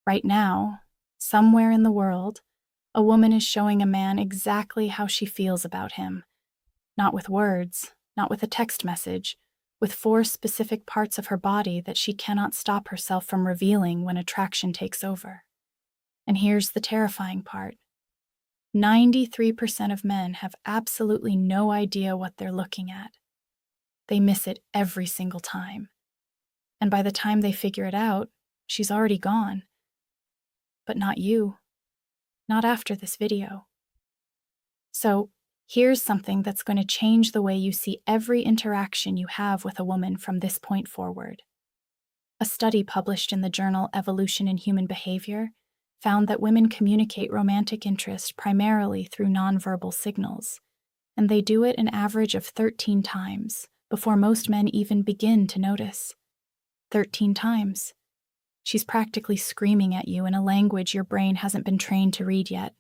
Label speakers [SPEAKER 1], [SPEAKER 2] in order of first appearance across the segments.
[SPEAKER 1] Right now, somewhere in the world, a woman is showing a man exactly how she feels about him. Not with words, not with a text message, with 4 specific parts of her body that she cannot stop herself from revealing when attraction takes over. And here's the terrifying part. 93% of men have absolutely no idea what they're looking at. They miss it every single time. And by the time they figure it out, she's already gone. But not you. Not after this video. So, here's something that's going to change the way you see every interaction you have with a woman from this point forward. A study published in the journal Evolution in Human Behavior found that women communicate romantic interest primarily through nonverbal signals, and they do it an average of 13 times before most men even begin to notice. 13 times. She's practically screaming at you in a language your brain hasn't been trained to read yet.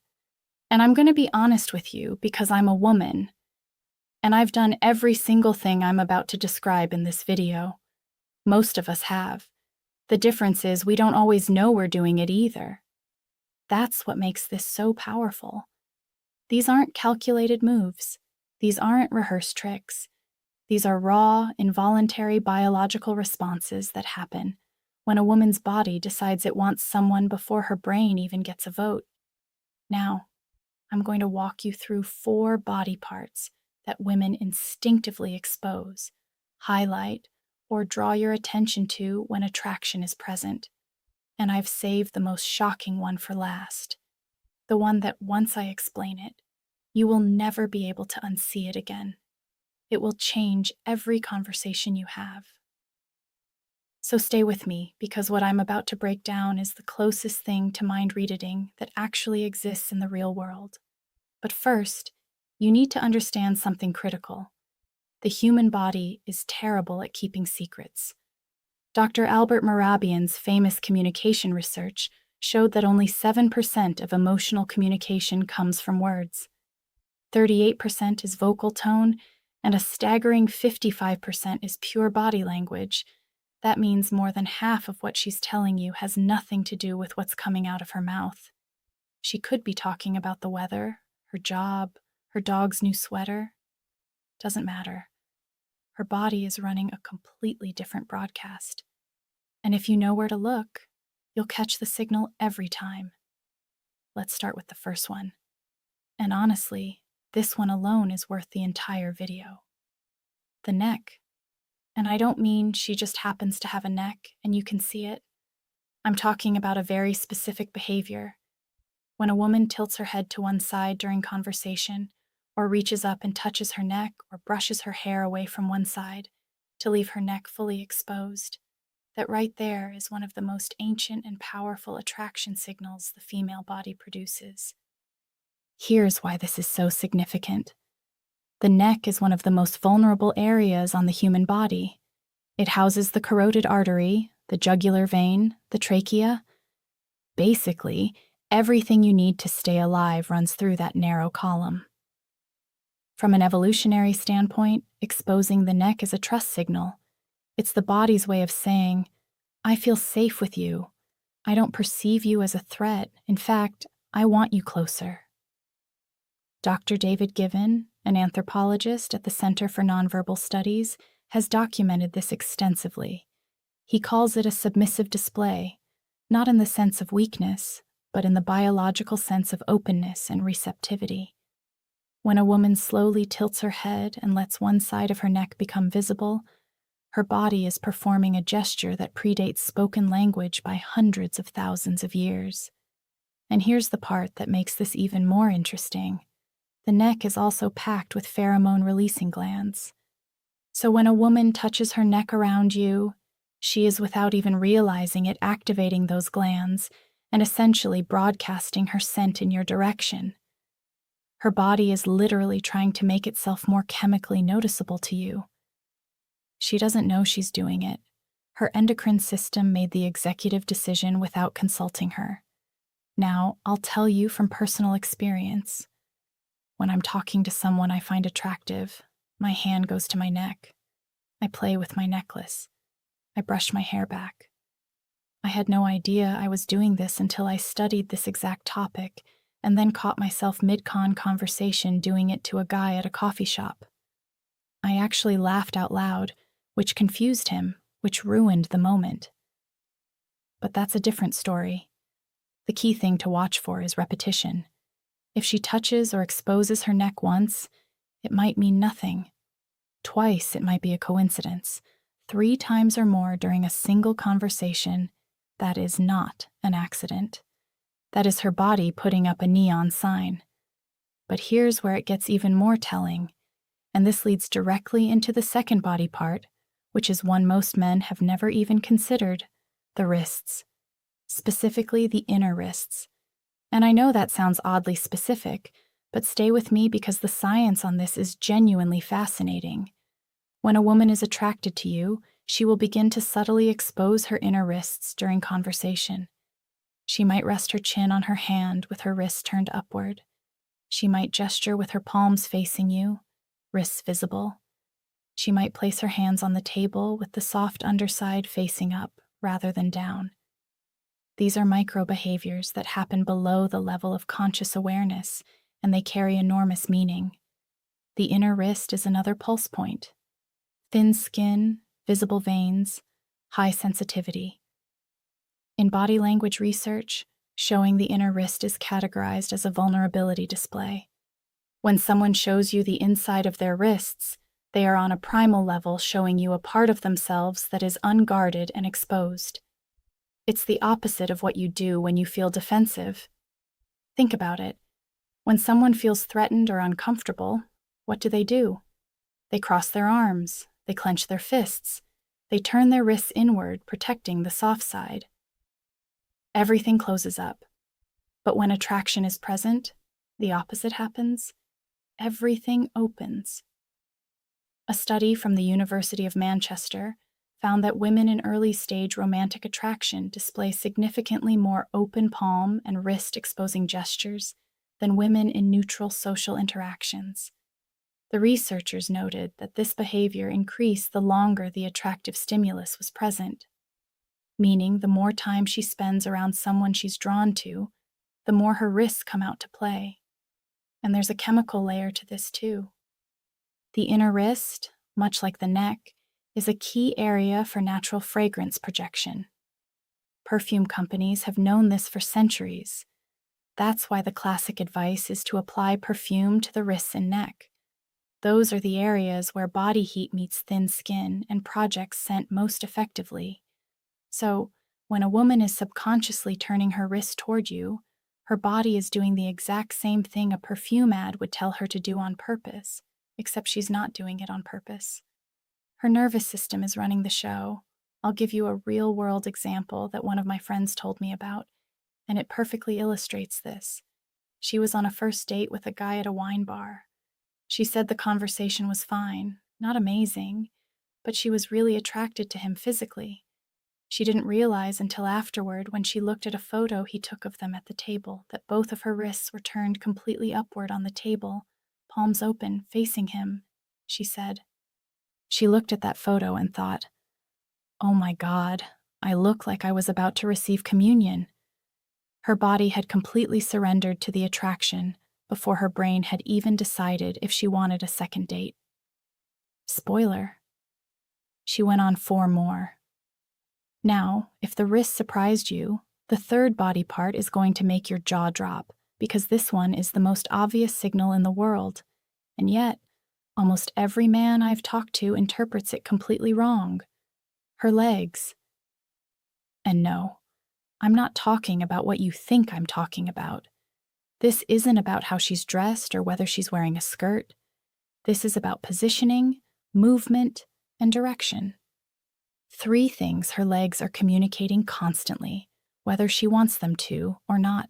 [SPEAKER 1] And I'm going to be honest with you because I'm a woman, and I've done every single thing I'm about to describe in this video. Most of us have. The difference is we don't always know we're doing it either. That's what makes this so powerful. These aren't calculated moves. These aren't rehearsed tricks. These are raw, involuntary biological responses that happen when a woman's body decides it wants someone before her brain even gets a vote. Now, I'm going to walk you through 4 body parts that women instinctively expose, highlight, or draw your attention to when attraction is present. And I've saved the most shocking one for last. The one that once I explain it, you will never be able to unsee it again. It will change every conversation you have. So stay with me, because what I'm about to break down is the closest thing to mind reading that actually exists in the real world. But first, you need to understand something critical. The human body is terrible at keeping secrets. Dr. Albert Mehrabian's famous communication research showed that only 7% of emotional communication comes from words. 38% is vocal tone, and a staggering 55% is pure body language. That means more than half of what she's telling you has nothing to do with what's coming out of her mouth. She could be talking about the weather, her job, her dog's new sweater. Doesn't matter. Her body is running a completely different broadcast. And if you know where to look, you'll catch the signal every time. Let's start with the first one. And honestly, this one alone is worth the entire video. The neck. And I don't mean she just happens to have a neck and you can see it. I'm talking about a very specific behavior. When a woman tilts her head to one side during conversation, or reaches up and touches her neck or brushes her hair away from one side to leave her neck fully exposed, that right there is one of the most ancient and powerful attraction signals the female body produces. Here's why this is so significant. The neck is one of the most vulnerable areas on the human body. It houses the carotid artery, the jugular vein, the trachea. Basically, everything you need to stay alive runs through that narrow column. From an evolutionary standpoint, exposing the neck is a trust signal. It's the body's way of saying, I feel safe with you. I don't perceive you as a threat. In fact, I want you closer. Dr. David Given, an anthropologist at the Center for Nonverbal Studies, has documented this extensively. He calls it a submissive display, not in the sense of weakness, but in the biological sense of openness and receptivity. When a woman slowly tilts her head and lets one side of her neck become visible, her body is performing a gesture that predates spoken language by hundreds of thousands of years. And here's the part that makes this even more interesting. The neck is also packed with pheromone-releasing glands. So when a woman touches her neck around you, she is, without even realizing it, activating those glands and essentially broadcasting her scent in your direction. Her body is literally trying to make itself more chemically noticeable to you. She doesn't know she's doing it. Her endocrine system made the executive decision without consulting her. Now, I'll tell you from personal experience. When I'm talking to someone I find attractive, my hand goes to my neck. I play with my necklace. I brush my hair back. I had no idea I was doing this until I studied this exact topic and then caught myself mid-con conversation doing it to a guy at a coffee shop. I actually laughed out loud, which confused him, which ruined the moment. But that's a different story. The key thing to watch for is repetition. If she touches or exposes her neck once, it might mean nothing. Twice, it might be a coincidence. 3 times or more during a single conversation, that is not an accident. That is her body putting up a neon sign. But here's where it gets even more telling, and this leads directly into the second body part, which is one most men have never even considered: the wrists. Specifically the inner wrists. And I know that sounds oddly specific, but stay with me because the science on this is genuinely fascinating. When a woman is attracted to you, she will begin to subtly expose her inner wrists during conversation. She might rest her chin on her hand with her wrist turned upward. She might gesture with her palms facing you, wrists visible. She might place her hands on the table with the soft underside facing up rather than down. These are micro behaviors that happen below the level of conscious awareness, and they carry enormous meaning. The inner wrist is another pulse point. Thin skin, visible veins, high sensitivity. In body language research, showing the inner wrist is categorized as a vulnerability display. When someone shows you the inside of their wrists, they are on a primal level showing you a part of themselves that is unguarded and exposed. It's the opposite of what you do when you feel defensive. Think about it. When someone feels threatened or uncomfortable, what do? They cross their arms, they clench their fists, they turn their wrists inward, protecting the soft side. Everything closes up. But when attraction is present, the opposite happens. Everything opens. A study from the University of Manchester found that women in early-stage romantic attraction display significantly more open palm and wrist-exposing gestures than women in neutral social interactions. The researchers noted that this behavior increased the longer the attractive stimulus was present, meaning the more time she spends around someone she's drawn to, the more her wrists come out to play. And there's a chemical layer to this too. The inner wrist, much like the neck, is a key area for natural fragrance projection. Perfume companies have known this for centuries. That's why the classic advice is to apply perfume to the wrists and neck. Those are the areas where body heat meets thin skin and projects scent most effectively. So, when a woman is subconsciously turning her wrist toward you, her body is doing the exact same thing a perfume ad would tell her to do on purpose, except she's not doing it on purpose. Her nervous system is running the show. I'll give you a real-world example that one of my friends told me about, and it perfectly illustrates this. She was on a first date with a guy at a wine bar. She said the conversation was fine, not amazing, but she was really attracted to him physically. She didn't realize until afterward, when she looked at a photo he took of them at the table, that both of her wrists were turned completely upward on the table, palms open, facing him, she said. She looked at that photo and thought, "Oh my God, I look like I was about to receive communion." Her body had completely surrendered to the attraction before her brain had even decided if she wanted a second date. Spoiler. She went on 4 more. Now, if the wrist surprised you, the third body part is going to make your jaw drop, because this one is the most obvious signal in the world, and yet, almost every man I've talked to interprets it completely wrong. Her legs. And no, I'm not talking about what you think I'm talking about. This isn't about how she's dressed or whether she's wearing a skirt. This is about positioning, movement, and direction. 3 things her legs are communicating constantly, whether she wants them to or not.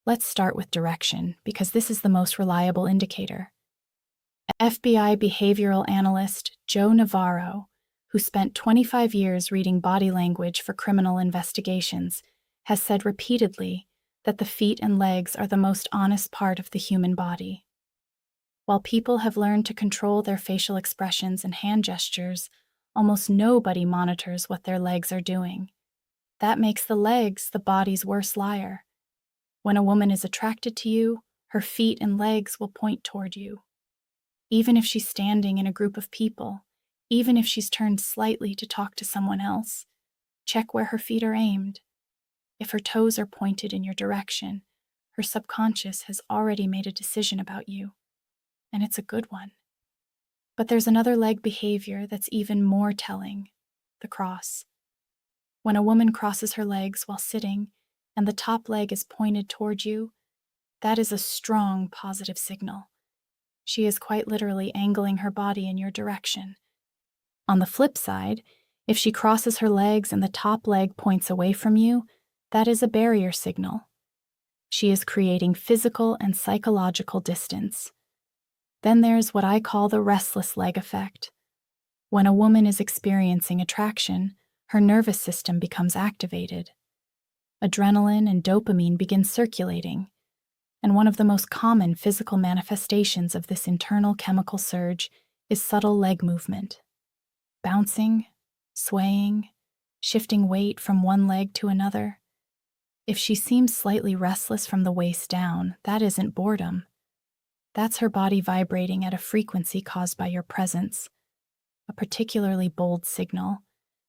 [SPEAKER 1] Let's start with direction, because this is the most reliable indicator. FBI behavioral analyst Joe Navarro, who spent 25 years reading body language for criminal investigations, has said repeatedly that the feet and legs are the most honest part of the human body. While people have learned to control their facial expressions and hand gestures, almost nobody monitors what their legs are doing. That makes the legs the body's worst liar. When a woman is attracted to you, her feet and legs will point toward you. Even if she's standing in a group of people, even if she's turned slightly to talk to someone else, check where her feet are aimed. If her toes are pointed in your direction, her subconscious has already made a decision about you, and it's a good one. But there's another leg behavior that's even more telling: the cross. When a woman crosses her legs while sitting and the top leg is pointed toward you, that is a strong positive signal. She is quite literally angling her body in your direction. On the flip side, if she crosses her legs and the top leg points away from you, that is a barrier signal. She is creating physical and psychological distance. Then there's what I call the restless leg effect. When a woman is experiencing attraction, her nervous system becomes activated. Adrenaline and dopamine begin circulating, and one of the most common physical manifestations of this internal chemical surge is subtle leg movement. Bouncing, swaying, shifting weight from one leg to another. If she seems slightly restless from the waist down, that isn't boredom. That's her body vibrating at a frequency caused by your presence, a particularly bold signal,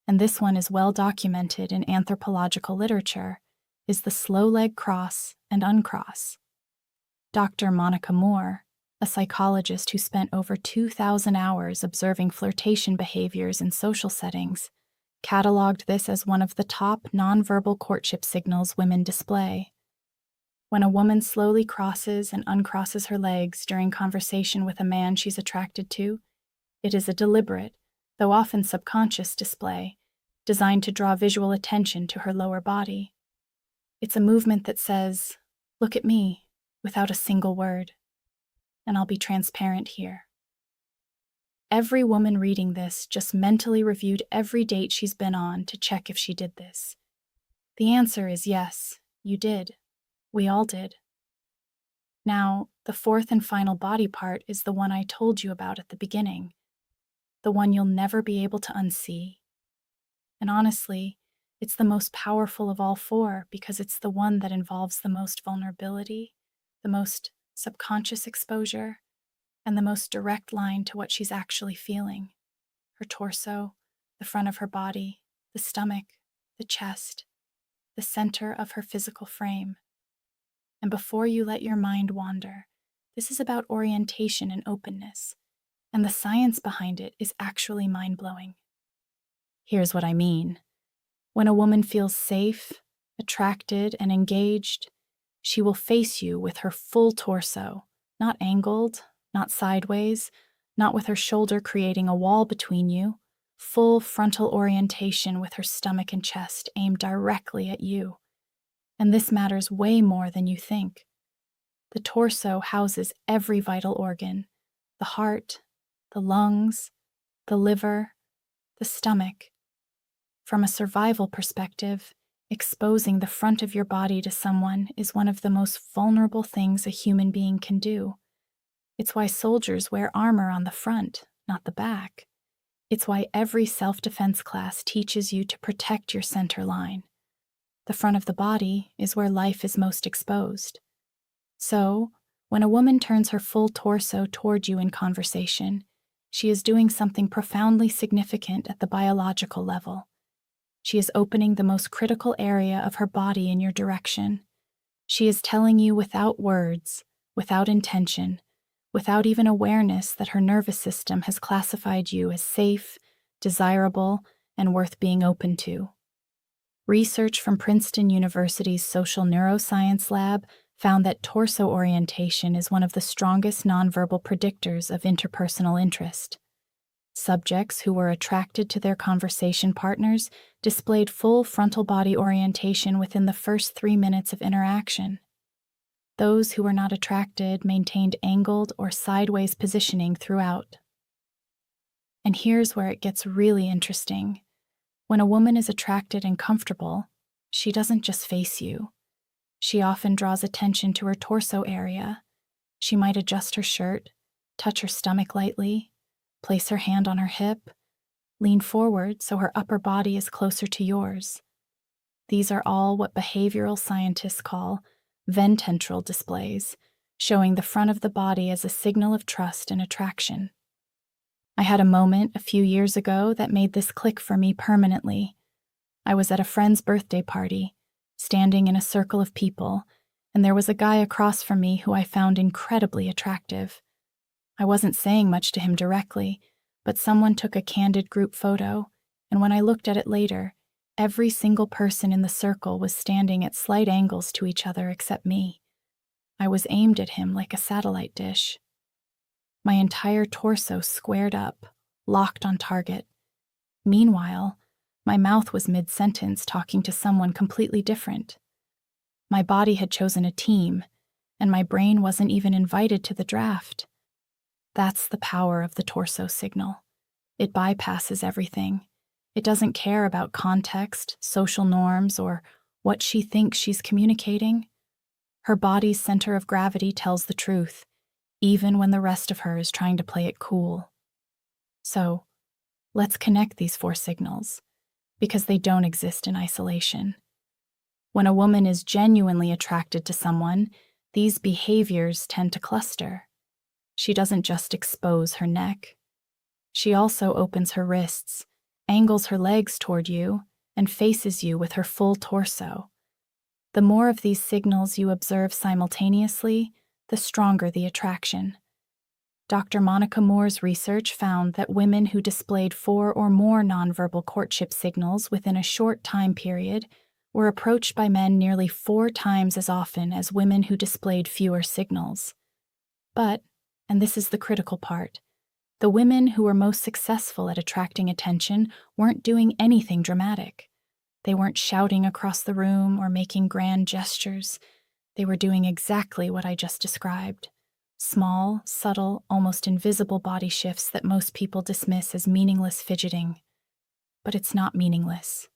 [SPEAKER 1] and this one is well documented in anthropological literature, is the slow leg cross and uncross. Dr. Monica Moore, a psychologist who spent over 2,000 hours observing flirtation behaviors in social settings, cataloged this as one of the top nonverbal courtship signals women display. When a woman slowly crosses and uncrosses her legs during conversation with a man she's attracted to, it is a deliberate, though often subconscious display, designed to draw visual attention to her lower body. It's a movement that says, "Look at me," without a single word. And I'll be transparent here. Every woman reading this just mentally reviewed every date she's been on to check if she did this. The answer is yes, you did. We all did. Now, the fourth and final body part is the one I told you about at the beginning, the one you'll never be able to unsee. And honestly, it's the most powerful of all four because it's the one that involves the most vulnerability, the most subconscious exposure, and the most direct line to what she's actually feeling. Her torso, the front of her body, the stomach, the chest, the center of her physical frame. And before you let your mind wander, this is about orientation and openness, and the science behind it is actually mind-blowing. Here's what I mean. When a woman feels safe, attracted, and engaged, she will face you with her full torso, not angled, not sideways, not with her shoulder creating a wall between you, full frontal orientation with her stomach and chest aimed directly at you. And this matters way more than you think. The torso houses every vital organ: the heart, the lungs, the liver, the stomach. From a survival perspective, exposing the front of your body to someone is one of the most vulnerable things a human being can do. It's why soldiers wear armor on the front, not the back. It's why every self-defense class teaches you to protect your center line. The front of the body is where life is most exposed. So, when a woman turns her full torso toward you in conversation, she is doing something profoundly significant at the biological level. She is opening the most critical area of her body in your direction. She is telling you without words, without intention, without even awareness that her nervous system has classified you as safe, desirable, and worth being open to. Research from Princeton University's Social Neuroscience Lab found that torso orientation is one of the strongest nonverbal predictors of interpersonal interest. Subjects who were attracted to their conversation partners displayed full frontal body orientation within the first 3 minutes of interaction. Those who were not attracted maintained angled or sideways positioning throughout. And here's where it gets really interesting. When a woman is attracted and comfortable, she doesn't just face you. She often draws attention to her torso area. She might adjust her shirt, touch her stomach lightly, place her hand on her hip, lean forward so her upper body is closer to yours. These are all what behavioral scientists call vententral displays, showing the front of the body as a signal of trust and attraction. I had a moment a few years ago that made this click for me permanently. I was at a friend's birthday party, standing in a circle of people, and there was a guy across from me who I found incredibly attractive. I wasn't saying much to him directly, but someone took a candid group photo, and when I looked at it later, every single person in the circle was standing at slight angles to each other except me. I was aimed at him like a satellite dish. My entire torso squared up, locked on target. Meanwhile, my mouth was mid-sentence talking to someone completely different. My body had chosen a team, and my brain wasn't even invited to the draft. That's the power of the torso signal. It bypasses everything. It doesn't care about context, social norms, or what she thinks she's communicating. Her body's center of gravity tells the truth, even when the rest of her is trying to play it cool. So, let's connect these 4 signals, because they don't exist in isolation. When a woman is genuinely attracted to someone, these behaviors tend to cluster. She doesn't just expose her neck. She also opens her wrists, angles her legs toward you, and faces you with her full torso. The more of these signals you observe simultaneously, the stronger the attraction. Dr. Monica Moore's research found that women who displayed 4 or more nonverbal courtship signals within a short time period were approached by men nearly 4 times as often as women who displayed fewer signals. But, and this is the critical part, the women who were most successful at attracting attention weren't doing anything dramatic. They weren't shouting across the room or making grand gestures. They were doing exactly what I just described. Small, subtle, almost invisible body shifts that most people dismiss as meaningless fidgeting. But it's not meaningless.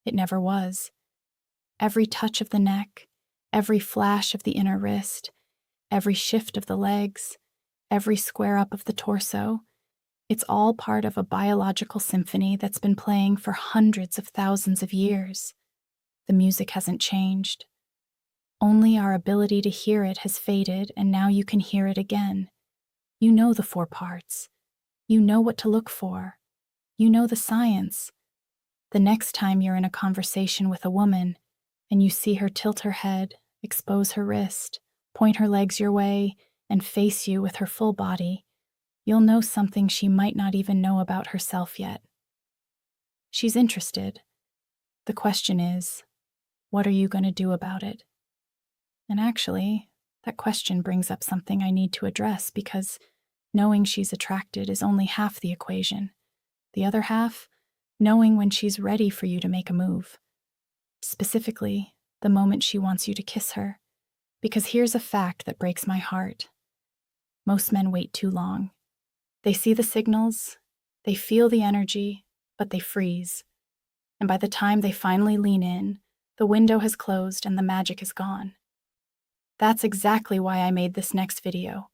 [SPEAKER 1] It never was. Every touch of the neck, every flash of the inner wrist, every shift of the legs, every square up of the torso, it's all part of a biological symphony that's been playing for hundreds of thousands of years. The music hasn't changed. Only our ability to hear it has faded, and now you can hear it again. You know the 4 parts. You know what to look for. You know the science. The next time you're in a conversation with a woman, and you see her tilt her head, expose her wrist, point her legs your way, and face you with her full body, you'll know something she might not even know about herself yet. She's interested. The question is, what are you going to do about it? And actually, that question brings up something I need to address, because knowing she's attracted is only half the equation. The other half, knowing when she's ready for you to make a move. Specifically, the moment she wants you to kiss her. Because here's a fact that breaks my heart. Most men wait too long. They see the signals, they feel the energy, but they freeze. And by the time they finally lean in, the window has closed and the magic is gone. That's exactly why I made this next video.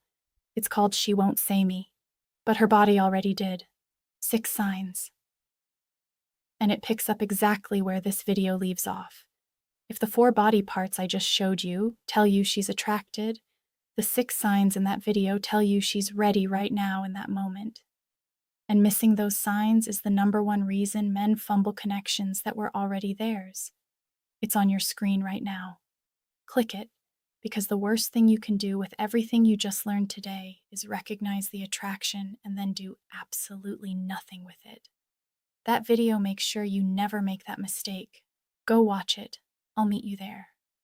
[SPEAKER 1] It's called She Won't Say Me, but her body already did. 6 signs. And it picks up exactly where this video leaves off. If the 4 body parts I just showed you tell you she's attracted, the 6 signs in that video tell you she's ready right now in that moment. And missing those signs is the #1 reason men fumble connections that were already theirs. It's on your screen right now. Click it, because the worst thing you can do with everything you just learned today is recognize the attraction and then do absolutely nothing with it. That video makes sure you never make that mistake. Go watch it. I'll meet you there.